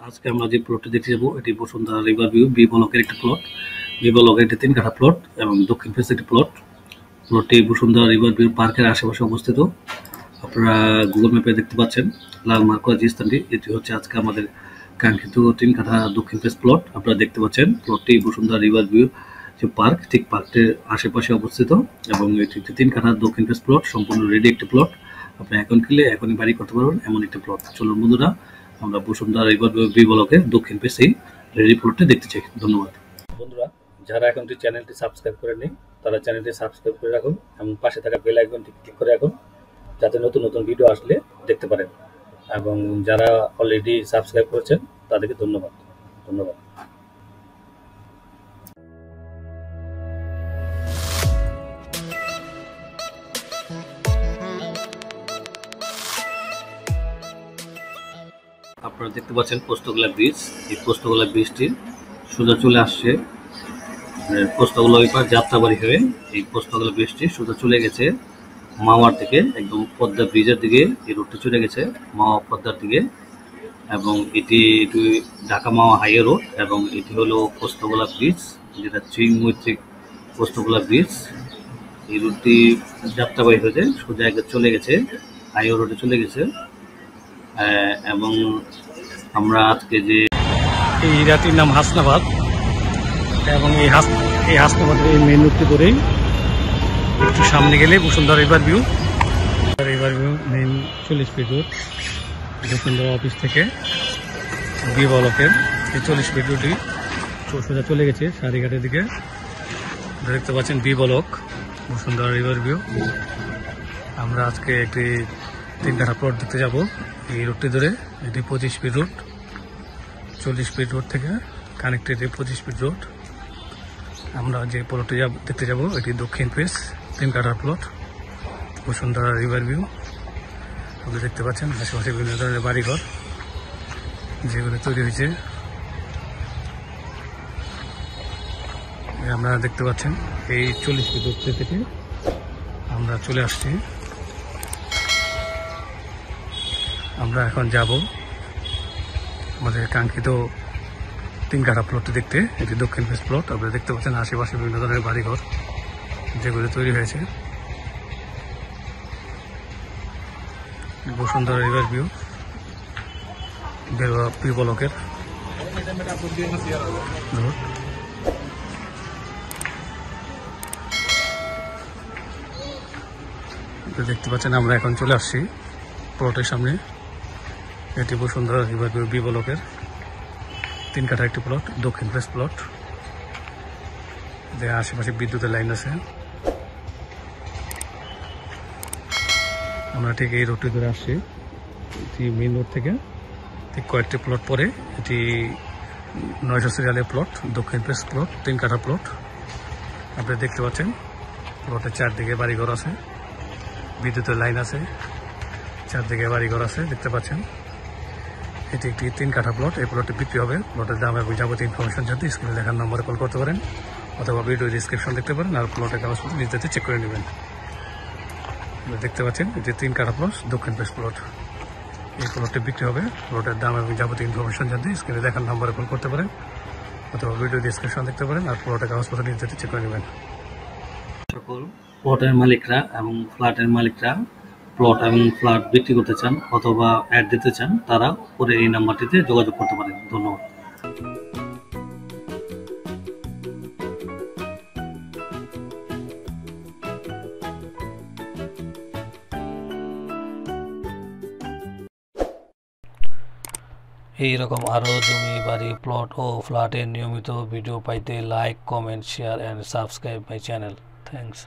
আজকে আমরা যে প্লটটি দেখতে যাবো এটি বসুন্ধরা রিভার ভিউ বি ব্লকের একটি প্লট। বি ব্লকের একটি 3 কাঠা প্লট এবং দক্ষিণ ফেস একটি প্লট। প্লটটি বসুন্ধরা রিভার ভিউ পার্কের আশেপাশে অবস্থিত। আপনারা গুগল ম্যাপে দেখতে পাচ্ছেন লাল মার্ক করা যে স্থানটি, এটি হচ্ছে আজকে আমাদের কাঙ্ক্ষিত 3 কাঠা দক্ষিণ ফেস প্লট। আপনারা দেখতে পাচ্ছেন প্লটটি বসুন্ধরা রিভার ভিউ যে পার্ক, ঠিক পার্কটির আশেপাশে অবস্থিত এবং এটি 3 কাঠা দক্ষিণ ফেস প্লট, সম্পূর্ণ রেডি একটি প্লট। আপনি এখন কিনলে এখনই বাড়ি করতে পারবেন এমন একটি প্লট। চলুন বন্ধুরা, আমরা বসুন্ধরা রিভার বি ব্লকের দক্ষিণ পেছে রেডি প্লটটি দেখতে চাই। ধন্যবাদ বন্ধুরা। যারা এখনটি চ্যানেলটি সাবস্ক্রাইব করেননি তারা চ্যানেলটি সাবস্ক্রাইব করে রাখুন এবং পাশে থাকা বেল আইকনটি ক্লিক করে রাখুন যাতে নতুন নতুন ভিডিও আসলে দেখতে পারেন। এবং যারা অলরেডি সাবস্ক্রাইব করেছেন তাদেরকে ধন্যবাদ। আপনারা দেখতে পাচ্ছেন পোস্তগোলা ব্রিজ। এই পোস্তগোলা ব্রিজটি সোজা চলে আসছে পোস্তগোলা ওই পার যাত্রাবাড়ি হয়ে। এই পোস্তগোলা ব্রিজটি সোজা চলে গেছে মাওয়ার দিকে, একদম পদ্মা ব্রিজের দিকে এই রোডটি চলে গেছে মাওয়া পদ্মার দিকে। এবং এটি ঢাকা মাওয়া হাইওয়ে রোড এবং এটি হলো পোস্তগোলা ব্রিজ, যেটা মৈত্রিক পোস্তগোলা ব্রিজ। এই রোডটি যাত্রাবাড়ি হয়ে সোজা একদম চলে গেছে হাইওয়ে রোডে চলে গেছে। এবং আমরা আজকে যে এই এরিয়াটির নাম হাসনাবাদ এবং এই হাসনাবাদের এই মেন রোডটি ধরেই একটু সামনে গেলে Bashundhara river view main 40 feet road. Bashundhara office থেকে বি ব্লকের এই 40 ফিট রোডটি সোজা চলে গেছে সারিঘাটের দিকে। দেখতে পাচ্ছেন B block Bashundhara river view. আমরা আজকে একটি 3 কাঠা প্লট দেখতে যাব এই রোডটি ধরে। এটি 25 ফিট রোড, 40 ফিট রোড থেকে কানেক্টেড 25 ফিট রোড। আমরা যে প্লটটি দেখতে যাব এটি দক্ষিণ ফেস 3 কাঠার প্লট বসুন্ধরা রিভার ভিউ। আপনি দেখতে পাচ্ছেন আশেপাশে বিভিন্ন ধরনের বাড়িঘর যেগুলো তৈরি হয়েছে। আপনারা দেখতে পাচ্ছেন এই 40 ফিট রোড থেকে আমরা চলে আসছি। আমরা এখন যাব আমাদের কাঙ্ক্ষিত 3 কাঠা প্লটটি দেখতে। এটি দক্ষিণ ফেস প্লট। আপনারা দেখতে পাচ্ছেন আশেপাশে বিভিন্ন ধরনের বাড়িঘর যেগুলো তৈরি হয়েছে। বসুন্ধরা রিভার ভিউ বি ব্লকের রোড। দেখতে পাচ্ছেন আমরা এখন চলে আসছি প্লটের সামনে। এটি বসুন্ধরা রিভার ভিউ বি ব্লকের 3 কাঠা একটি প্লট, দক্ষিণ ফেস প্লট। আশেপাশে বিদ্যুতের লাইন আছে। আমরা ঠিক এই রোডটি ধরে আসছি এটি মেইন রোড থেকে ঠিক কয়েকটি প্লট পরে। এটি 900 সিরিয়ালের প্লট, দক্ষিণ ফেস প্লট, 3 কাঠা প্লট। আপনারা দেখতে পাচ্ছেন প্লটের চারদিকে বাড়িঘর আছে, বিদ্যুতের লাইন আছে, চারদিকে বাড়িঘর আছে দেখতে পাচ্ছেন। এটি একটি 3 কাঠা প্লট। এই প্লটটি বিক্রি হবে। প্লটের দাম এবং যাবতীয় ইনফরমেশন জানতে স্ক্রিনে দেখার নম্বরে কল করতে পারেন অথবা ভিডিও ডিসক্রিপশন দেখতে পারেন আর প্লটের কাগজপত্র নিজেতে চেক করে নেবেন। দেখতে পাচ্ছেন এটি 3 কাঠা প্লট, দক্ষিণ ফেস প্লট। এই প্লটটি বিক্রি হবে। প্লটের দাম এবং যাবতীয় ইনফরমেশন জানতে স্ক্রিনে দেখার নম্বরে কল করতে পারেন অথবা ভিডিও ডিসক্রিপশন দেখতে পারেন আর প্লটের কাগজপত্র নিজেতে চেক করে নেবেন। সকল প্লটের মালিকরা এবং ফ্ল্যাটের মালিকরা প্লট এবং ফ্ল্যাট বিক্রি করতে চান অথবা অ্যাড দিতে চান তারা পরে এই নাম্বারটিতে যোগাযোগ করতে পারেন। ধন্যবাদ। এইরকম আরও জমি, বাড়ি, প্লট ও ফ্ল্যাটের নিয়মিত ভিডিও পাইতে like, comment, share and subscribe my channel. Thanks.